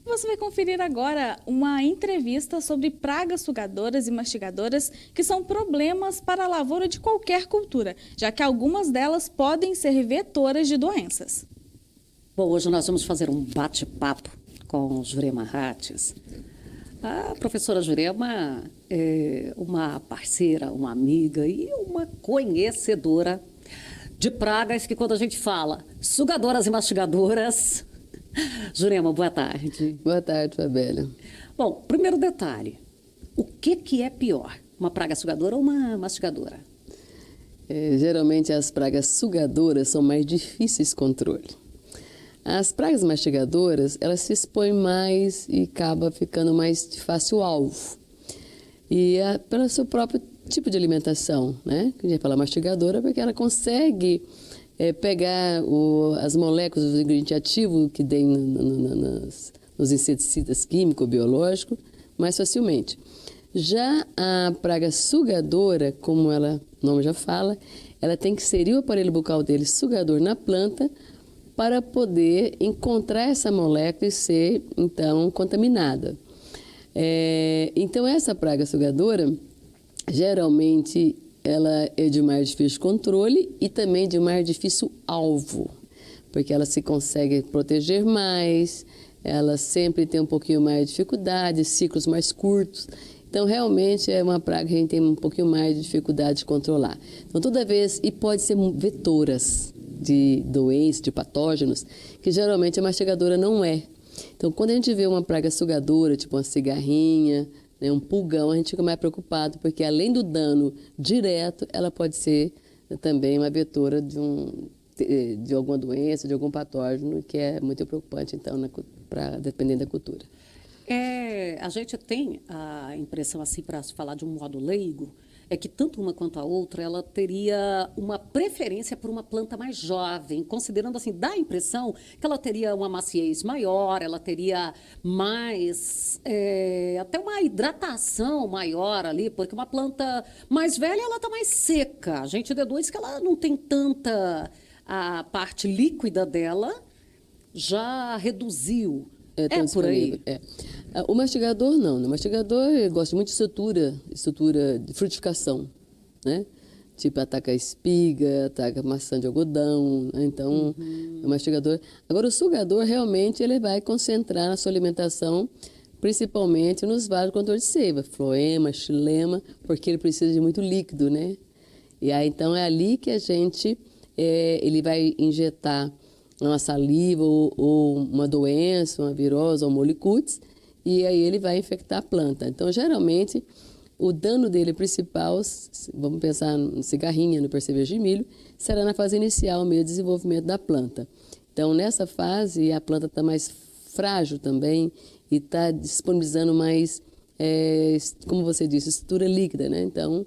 Você vai conferir agora uma entrevista sobre pragas sugadoras e mastigadoras, que são problemas para a lavoura de qualquer cultura, já que algumas delas podem ser vetoras de doenças. Bom, hoje nós vamos fazer um bate-papo com Jurema Rates. A professora Jurema é uma parceira, uma amiga e uma conhecedora de pragas que, quando a gente fala sugadoras e mastigadoras... Jurema, boa tarde. Boa tarde, Fabélia. Bom, primeiro detalhe, o que é pior, uma praga sugadora ou uma mastigadora? Geralmente as pragas sugadoras são mais difíceis de controle. As pragas mastigadoras, elas se expõem mais e acaba ficando mais de fácil alvo. E pelo seu próprio tipo de alimentação, né? A gente fala mastigadora porque ela consegue pegar as moléculas dos ingredientes ativos que tem nos inseticidas químicos, biológicos, mais facilmente. Já a praga sugadora, como o nome já fala, ela tem que inserir o aparelho bucal dele sugador na planta para poder encontrar essa molécula e ser, então, contaminada. Então, essa praga sugadora, geralmente, ela é de mais difícil controle e também de mais difícil alvo, porque ela se consegue proteger mais, ela sempre tem um pouquinho mais de dificuldade, ciclos mais curtos. Então, realmente, é uma praga que a gente tem um pouquinho mais de dificuldade de controlar. Então, toda vez, e pode ser vetoras de doenças, de patógenos, que geralmente a mastigadora não é. Então, quando a gente vê uma praga sugadora, tipo uma cigarrinha, um pulgão, a gente fica mais preocupado, porque além do dano direto, ela pode ser também uma vetora de alguma doença, de algum patógeno, que é muito preocupante, então, dependendo da cultura. A gente tem a impressão, assim, para se falar de um modo leigo, é que tanto uma quanto a outra, ela teria uma preferência por uma planta mais jovem, considerando assim, dá a impressão que ela teria uma maciez maior, ela teria mais, até uma hidratação maior ali, porque uma planta mais velha, ela está mais seca. A gente deduz que ela não tem tanta, a parte líquida dela já reduziu. É por aí? O mastigador não. O mastigador gosta muito de estrutura de frutificação, né? Tipo, ataca a espiga, ataca maçã de algodão, né? Então, o mastigador... Agora, o sugador, realmente, ele vai concentrar na sua alimentação, principalmente nos vasos de controle de seiva, floema, xilema, porque ele precisa de muito líquido, né? E aí, então, é ali que a gente... ele vai injetar uma saliva ou uma doença, uma virose ou um molicutes, e aí ele vai infectar a planta. Então, geralmente, o dano dele principal, vamos pensar no cigarrinha, no percevejo de milho, será na fase inicial, meio desenvolvimento da planta. Então, nessa fase, a planta está mais frágil também e está disponibilizando mais, como você disse, estrutura líquida, né? Então,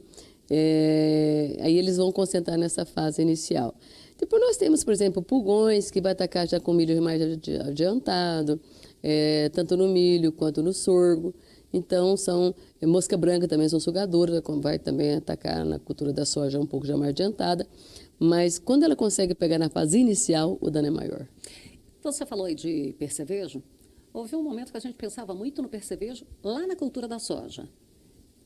aí eles vão concentrar nessa fase inicial. Depois nós temos, por exemplo, pulgões, que vai atacar já com milho mais adiantado, tanto no milho quanto no sorgo. Então, mosca branca também são sugadoras, vai também atacar na cultura da soja um pouco já mais adiantada. Mas quando ela consegue pegar na fase inicial, o dano é maior. Então, você falou aí de percevejo. Houve um momento que a gente pensava muito no percevejo lá na cultura da soja.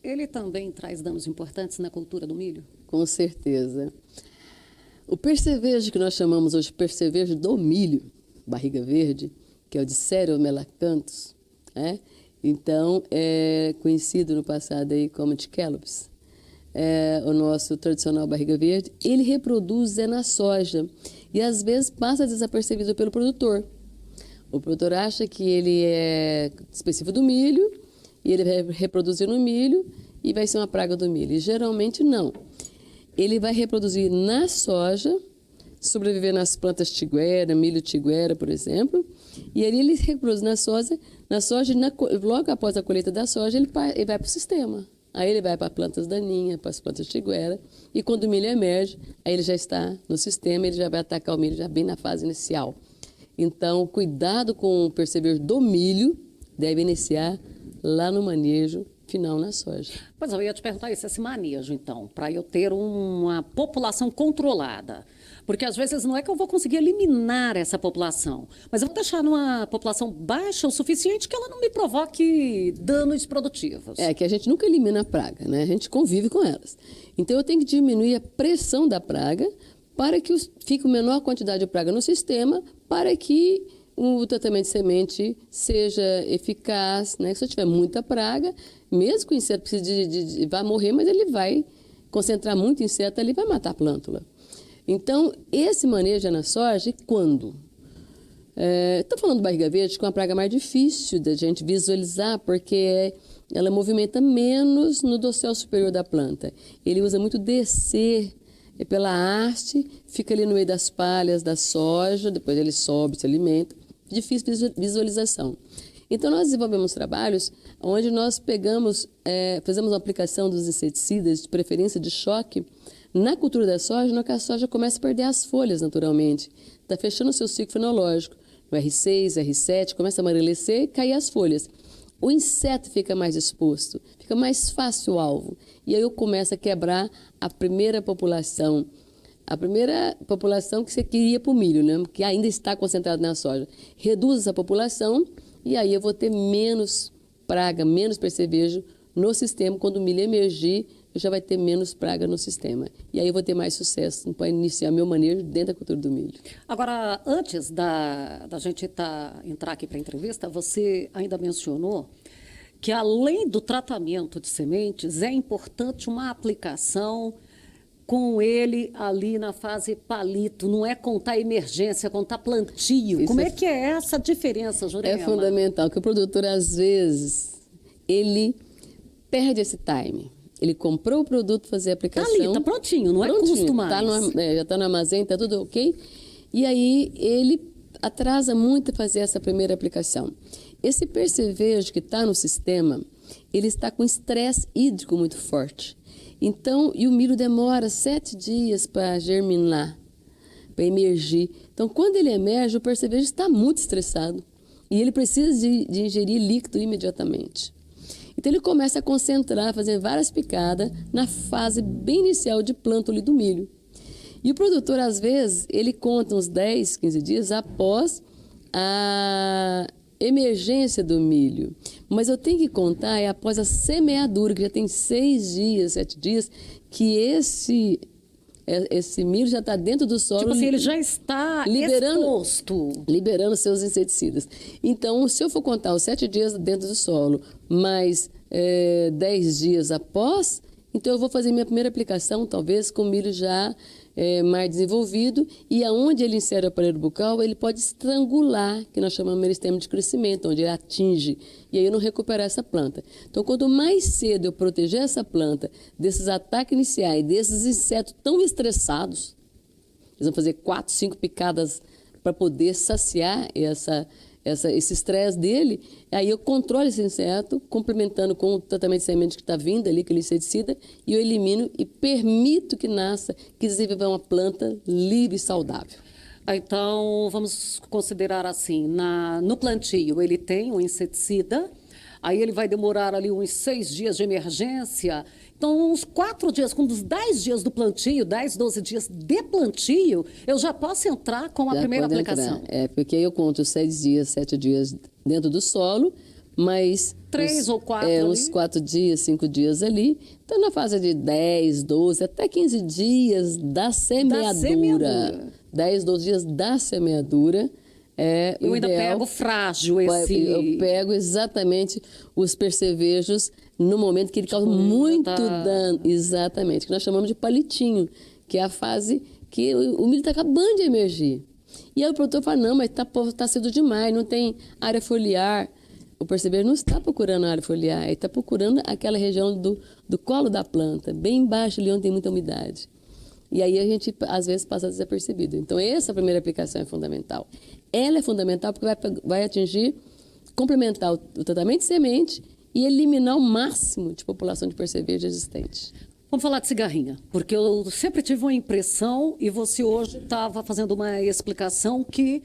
Ele também traz danos importantes na cultura do milho? Com certeza. O percevejo que nós chamamos hoje de percevejo do milho, barriga verde, que é o de Cereomelacanthus, então é conhecido no passado aí como de Calopis, o nosso tradicional barriga verde, ele reproduz na soja e às vezes passa desapercebido pelo produtor. O produtor acha que ele é específico do milho e ele vai reproduzir no milho e vai ser uma praga do milho. E geralmente não. Ele vai reproduzir na soja, sobreviver nas plantas tiguera, milho tiguera, por exemplo, e aí ele reproduz na soja logo após a colheita da soja, ele vai para o sistema. Aí ele vai para plantas daninhas, para as plantas tiguera, e quando o milho emerge, aí ele já está no sistema, ele já vai atacar o milho já bem na fase inicial. Então, cuidado com o percevejo do milho deve iniciar lá no manejo final na soja. Pois eu ia te perguntar isso, esse manejo, então, para eu ter uma população controlada. Porque às vezes não é que eu vou conseguir eliminar essa população, mas eu vou deixar numa população baixa o suficiente que ela não me provoque danos produtivos. É que a gente nunca elimina a praga, né? A gente convive com elas. Então eu tenho que diminuir a pressão da praga para que fique a menor quantidade de praga no sistema, para que o tratamento de semente seja eficaz, né? Se eu tiver muita praga, mesmo que o inseto precise vai morrer, mas ele vai concentrar muito inseto ali, vai matar a plântula. Então, esse manejo é na soja, e quando? Estou falando do barriga verde, que é uma praga mais difícil da gente visualizar, porque ela movimenta menos no dossel superior da planta. Ele usa muito descer pela haste, fica ali no meio das palhas da soja, depois ele sobe, se alimenta. Difícil visualização. Então, nós desenvolvemos trabalhos onde nós fazemos uma aplicação dos inseticidas, de preferência de choque, na cultura da soja, na que a soja começa a perder as folhas naturalmente. Está fechando o seu ciclo fenológico. No R6, R7, começa a amarecer e cair as folhas. O inseto fica mais exposto, fica mais fácil o alvo. E aí eu começo a quebrar a primeira população que você queria para o milho, né? Que ainda está concentrado na soja. Reduz essa população e aí eu vou ter menos praga, menos percevejo no sistema. Quando o milho emergir, eu já vai ter menos praga no sistema. E aí eu vou ter mais sucesso para iniciar meu manejo dentro da cultura do milho. Agora, antes da gente entrar aqui para a entrevista, você ainda mencionou que, além do tratamento de sementes, é importante uma aplicação com ele ali na fase palito, não é contar emergência, contar plantio. Como é que é essa diferença, Jurema? É fundamental, que o produtor, às vezes, ele perde esse time. Ele comprou o produto, fazer a aplicação. Está ali, está prontinho, não é custo mais. Já está no armazém, está tudo ok. E aí ele atrasa muito fazer essa primeira aplicação. Esse percevejo que está no sistema, ele está com estresse hídrico muito forte. Então, e o milho demora 7 dias para germinar, para emergir. Então, quando ele emerge, o percevejo está muito estressado e ele precisa de ingerir líquido imediatamente. Então, ele começa a concentrar, fazer várias picadas na fase bem inicial de plântula do milho. E o produtor, às vezes, ele conta uns 10, 15 dias após a emergência do milho. Mas eu tenho que contar após a semeadura, que já tem 6 dias, 7 dias, que esse milho já está dentro do solo. Tipo assim, ele já está exposto. Liberando seus inseticidas. Então, se eu for contar os 7 dias dentro do solo, mais 10 dias após, então eu vou fazer minha primeira aplicação, talvez, com o milho já mais desenvolvido, e aonde ele insere o aparelho bucal, ele pode estrangular, que nós chamamos de meristema de crescimento, onde ele atinge, e aí eu não recuperar essa planta. Então, quanto mais cedo eu proteger essa planta desses ataques iniciais, desses insetos tão estressados, eles vão fazer 4, 5 picadas para poder saciar esse estresse dele, aí eu controlo esse inseto, complementando com o tratamento de semente que está vindo ali, aquele inseticida, e eu elimino e permito que nasça, que desenvolva uma planta livre e saudável. Então, vamos considerar assim, no plantio ele tem um inseticida, aí ele vai demorar ali uns 6 dias de emergência. Então, uns 4 dias, com uns 10 dias do plantio, 10, 12 dias de plantio, eu já posso entrar com a primeira aplicação. Porque eu conto 6 dias, 7 dias dentro do solo, mas 3 ou 4 uns 4 dias, 5 dias ali. Então, na fase de 10, 12, até 15 dias da semeadura. 10, 12 dias da semeadura. Eu ainda pego frágil esse... Eu pego exatamente os percevejos no momento que ele causa muito dano. Exatamente, que nós chamamos de palitinho, que é a fase que o milho está acabando de emergir. E aí o produtor fala, não, mas tá cedo demais, não tem área foliar. O percevejo não está procurando área foliar, ele está procurando aquela região do colo da planta, bem embaixo ali onde tem muita umidade. E aí a gente, às vezes, passa desapercebido. Então, essa primeira aplicação é fundamental. Ela é fundamental porque vai atingir, complementar o tratamento de semente e eliminar o máximo de população de percevejo existente. Vamos falar de cigarrinha, porque eu sempre tive uma impressão, e você hoje estava fazendo uma explicação que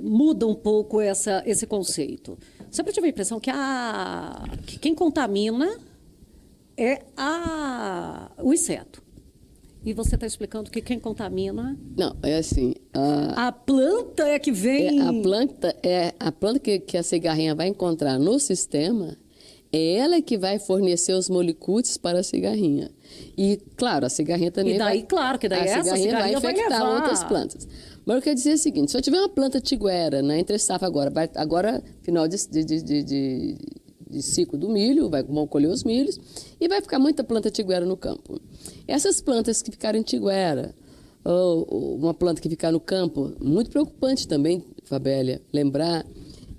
muda um pouco esse conceito. Sempre tive a impressão que quem contamina é o inseto. E você está explicando que quem contamina... Não, é assim. A planta é que vem... A planta que a cigarrinha vai encontrar no sistema, é ela que vai fornecer os molicutes para a cigarrinha. E, claro, a cigarrinha também E daí, claro, que daí essa cigarrinha vai infectar levar. outras plantas. Mas eu quero dizer o seguinte, se eu tiver uma planta tiguera na entre safra agora final de ciclo do milho, vão colher os milhos, e vai ficar muita planta tiguera no campo. Essas plantas que ficarem tiguera, ou uma planta que ficar no campo, muito preocupante também, Fabélia, lembrar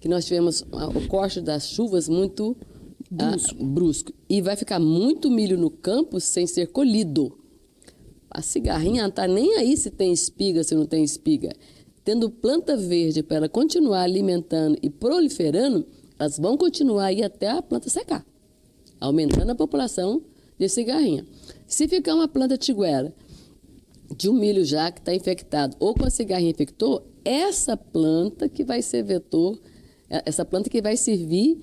que nós tivemos o corte das chuvas muito brusco. E vai ficar muito milho no campo sem ser colhido. A cigarrinha não está nem aí se tem espiga, se não tem espiga. Tendo planta verde para ela continuar alimentando e proliferando, elas vão continuar aí até a planta secar, aumentando a população de cigarrinha. Se ficar uma planta tiguera de um milho já que está infectado ou com a cigarrinha infectou, essa planta que vai ser vetor, essa planta que vai servir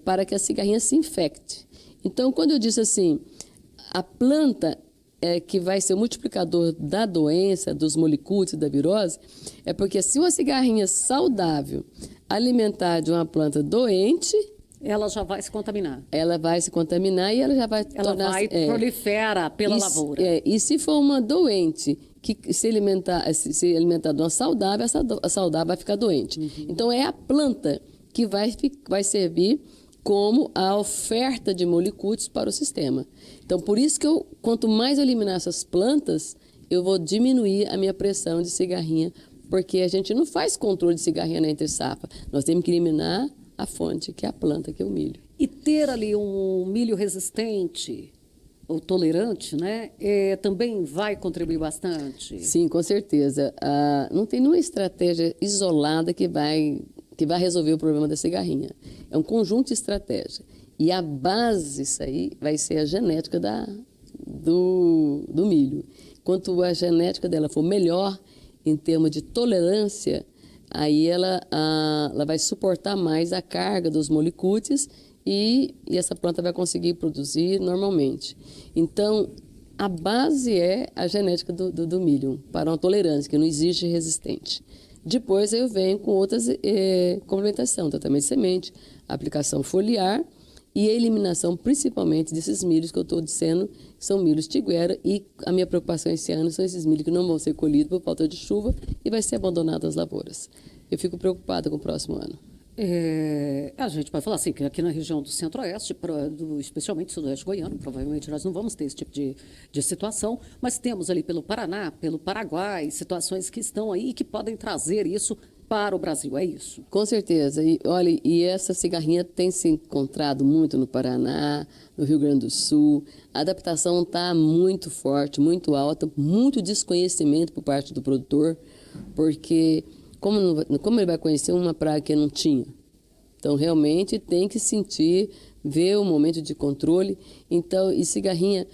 para que a cigarrinha se infecte. Então, quando eu disse assim, a planta que vai ser o multiplicador da doença, dos molicutes, da virose, é porque se uma cigarrinha saudável alimentar de uma planta doente, ela já vai se contaminar. Ela vai se contaminar e ela já vai prolifera pela lavoura. E se for uma doente que se alimentar de uma saudável, a saudável vai ficar doente. Uhum. Então, é a planta que vai servir como a oferta de molicutes para o sistema. Então, por isso que quanto mais eu eliminar essas plantas, eu vou diminuir a minha pressão de cigarrinha, porque a gente não faz controle de cigarrinha na entre-safra. Nós temos que eliminar a fonte, que é a planta, que é o milho. E ter ali um milho resistente ou tolerante, né, também vai contribuir bastante? Sim, com certeza. Não tem nenhuma estratégia isolada que vai resolver o problema da cigarrinha. É um conjunto de estratégias. E a base disso aí vai ser a genética do milho. Quanto a genética dela for melhor em termos de tolerância, aí ela vai suportar mais a carga dos molicutes e essa planta vai conseguir produzir normalmente. Então, a base é a genética do milho, para uma tolerância, que não existe resistente. Depois eu venho com outras complementação, tratamento de semente, aplicação foliar e a eliminação principalmente desses milhos que eu estou dizendo que são milhos tiguera, e a minha preocupação esse ano são esses milhos que não vão ser colhidos por falta de chuva e vai ser abandonado as lavouras. Eu fico preocupada com o próximo ano. A gente vai falar assim, que aqui na região do Centro-Oeste, especialmente Sudoeste Goiano, provavelmente nós não vamos ter esse tipo de situação, mas temos ali pelo Paraná, pelo Paraguai, situações que estão aí e que podem trazer isso para o Brasil, é isso? Com certeza. E, olha, essa cigarrinha tem se encontrado muito no Paraná, no Rio Grande do Sul. A adaptação está muito forte, muito alta, muito desconhecimento por parte do produtor, porque como ele vai conhecer uma praga que não tinha? Então, realmente, tem que ver o momento de controle. Então, e cigarrinha,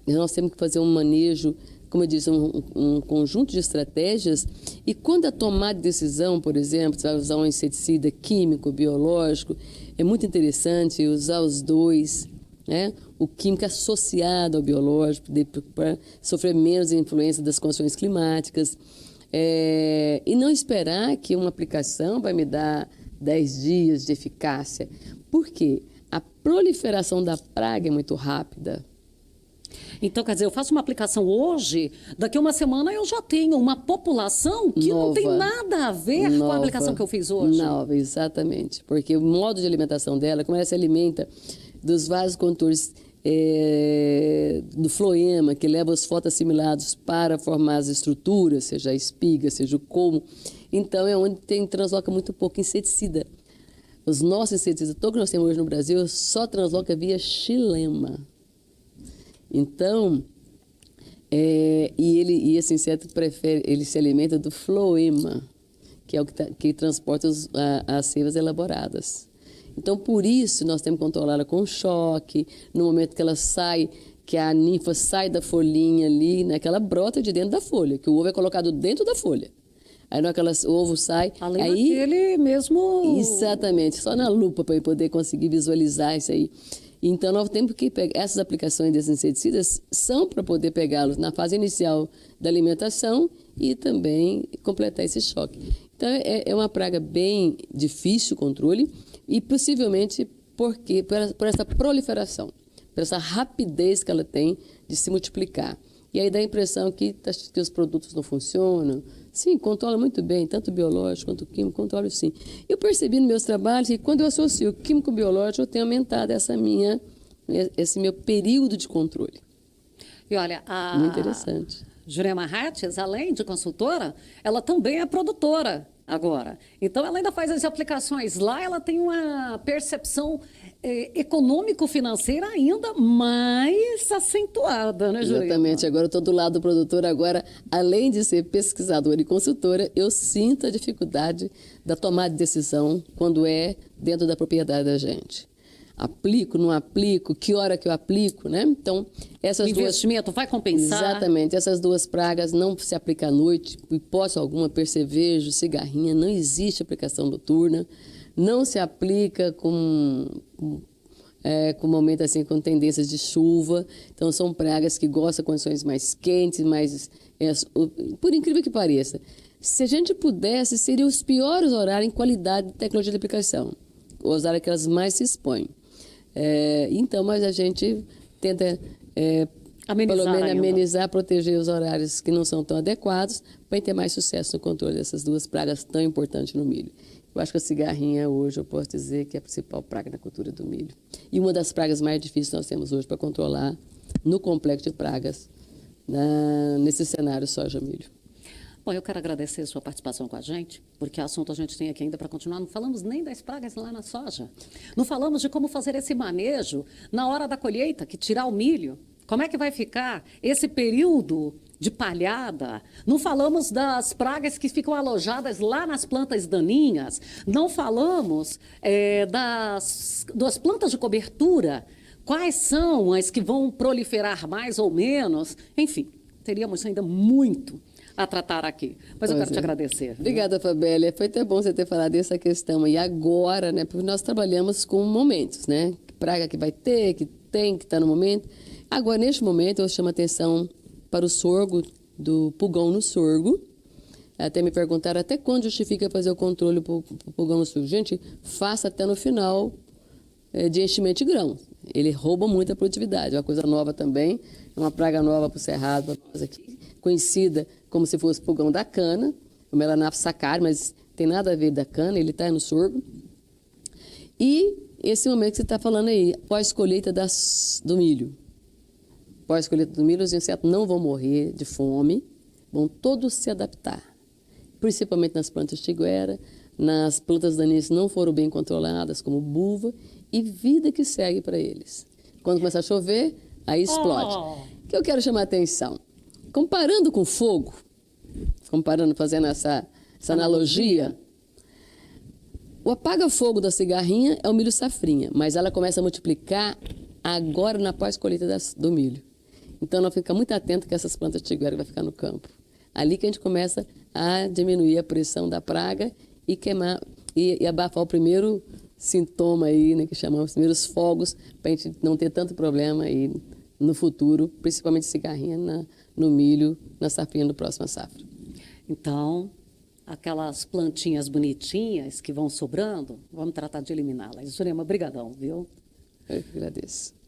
nós temos que fazer um manejo, como eu disse, um conjunto de estratégias. E quando a tomada de decisão, por exemplo, você vai usar um inseticida químico, biológico, é muito interessante usar os dois, né? O químico associado ao biológico, para sofrer menos influência das condições climáticas. E não esperar que uma aplicação vai me dar 10 dias de eficácia. Por quê? A proliferação da praga é muito rápida. Então, quer dizer, eu faço uma aplicação hoje, daqui a uma semana eu já tenho uma população que não tem nada a ver com a aplicação que eu fiz hoje. Nova, exatamente. Porque o modo de alimentação dela, como ela se alimenta dos vasocontores do floema, que leva os fotoassimilados para formar as estruturas, seja a espiga, seja o colmo. Então, é onde transloca muito pouco inseticida. Os nossos inseticidas, todo que nós temos hoje no Brasil, só transloca via xilema. Então, esse inseto ele se alimenta do floema, que é o que transporta as seivas elaboradas. Então, por isso, nós temos que controlá-la com choque, no momento que ela sai, que a ninfa sai da folhinha ali, né, que ela brota de dentro da folha, que o ovo é colocado dentro da folha. Aí, na hora que o ovo sai... Além daquele mesmo... Exatamente, só na lupa para eu poder conseguir visualizar isso aí. Então, nós temos que pegar essas aplicações desses inseticidas são para poder pegá-los na fase inicial da alimentação e também completar esse choque. Então, é uma praga bem difícil o controle e possivelmente por essa proliferação, por essa rapidez que ela tem de se multiplicar. E aí dá a impressão que os produtos não funcionam. Sim, controla muito bem, tanto o biológico quanto o químico, controla sim. Eu percebi nos meus trabalhos que quando eu associo o químico com o biológico, eu tenho aumentado esse meu período de controle. E olha, Muito interessante. Jurema Hattes, além de consultora, ela também é produtora agora. Então, ela ainda faz as aplicações lá, ela tem uma percepção econômico-financeira ainda mais acentuada, né, Jurema? Exatamente. Agora eu estou do lado do produtor. Agora, além de ser pesquisadora e consultora, eu sinto a dificuldade da tomada de decisão quando é dentro da propriedade da gente. Aplico, não aplico, que hora que eu aplico, né? Então, o investimento vai compensar? Exatamente. Essas duas pragas não se aplicam à noite, hipótese alguma, percevejo, cigarrinha, não existe aplicação noturna, não se aplica com momento assim, com tendências de chuva. Então, são pragas que gostam de condições mais quentes, por incrível que pareça. Se a gente pudesse, seriam os piores horários em qualidade de tecnologia de aplicação, os horários que elas mais se expõem. Então, mas a gente tenta, pelo menos, amenizar, proteger os horários que não são tão adequados, para ter mais sucesso no controle dessas duas pragas tão importantes no milho. Eu acho que a cigarrinha hoje, eu posso dizer que é a principal praga na cultura do milho. E uma das pragas mais difíceis que nós temos hoje para controlar no complexo de pragas, nesse cenário soja-milho. Bom, eu quero agradecer a sua participação com a gente, porque assunto a gente tem aqui ainda para continuar. Não falamos nem das pragas lá na soja. Não falamos de como fazer esse manejo na hora da colheita, que tirar o milho. Como é que vai ficar esse período de palhada? Não falamos das pragas que ficam alojadas lá nas plantas daninhas. Não falamos das plantas de cobertura. Quais são as que vão proliferar mais ou menos? Enfim, teríamos ainda muito a tratar aqui. Mas eu quero te agradecer. Obrigada, Fabélia. Foi até bom você ter falado dessa questão. E agora, né, porque nós trabalhamos com momentos, né? Praga que vai ter, que tem, que está no momento. Agora, neste momento, eu chamo a atenção para o sorgo, do pulgão no sorgo. Até me perguntaram até quando justifica fazer o controle do pulgão no sorgo. Gente, faça até no final de enchimento de grão. Ele rouba muita produtividade. É uma coisa nova também, é uma praga nova para o cerrado, para nós aqui, conhecida como se fosse pulgão da cana, o Melanapis saccharis, mas tem nada a ver da cana, ele está no sorgo. E esse momento que você está falando aí, pós-colheita do milho. Pós-colheita do milho, os insetos não vão morrer de fome, vão todos se adaptar. Principalmente nas plantas tiguera, nas plantas daninhas que não foram bem controladas, como buva, e vida que segue para eles. Quando começar a chover, aí explode. O que eu quero chamar a atenção? Comparando com fogo, fazendo essa analogia, o apaga-fogo da cigarrinha é o milho safrinha, mas ela começa a multiplicar agora na pós-colheita do milho. Então, nós ficamos muito atentos que essas plantas tiguera vão ficar no campo. Ali que a gente começa a diminuir a pressão da praga e queimar e abafar o primeiro sintoma aí, né, que chamamos os primeiros fogos, para a gente não ter tanto problema aí no futuro, principalmente cigarrinha no milho, na safrinha do próxima safra. Então, aquelas plantinhas bonitinhas que vão sobrando, vamos tratar de eliminá-las. Jurema, brigadão, viu? Eu que agradeço.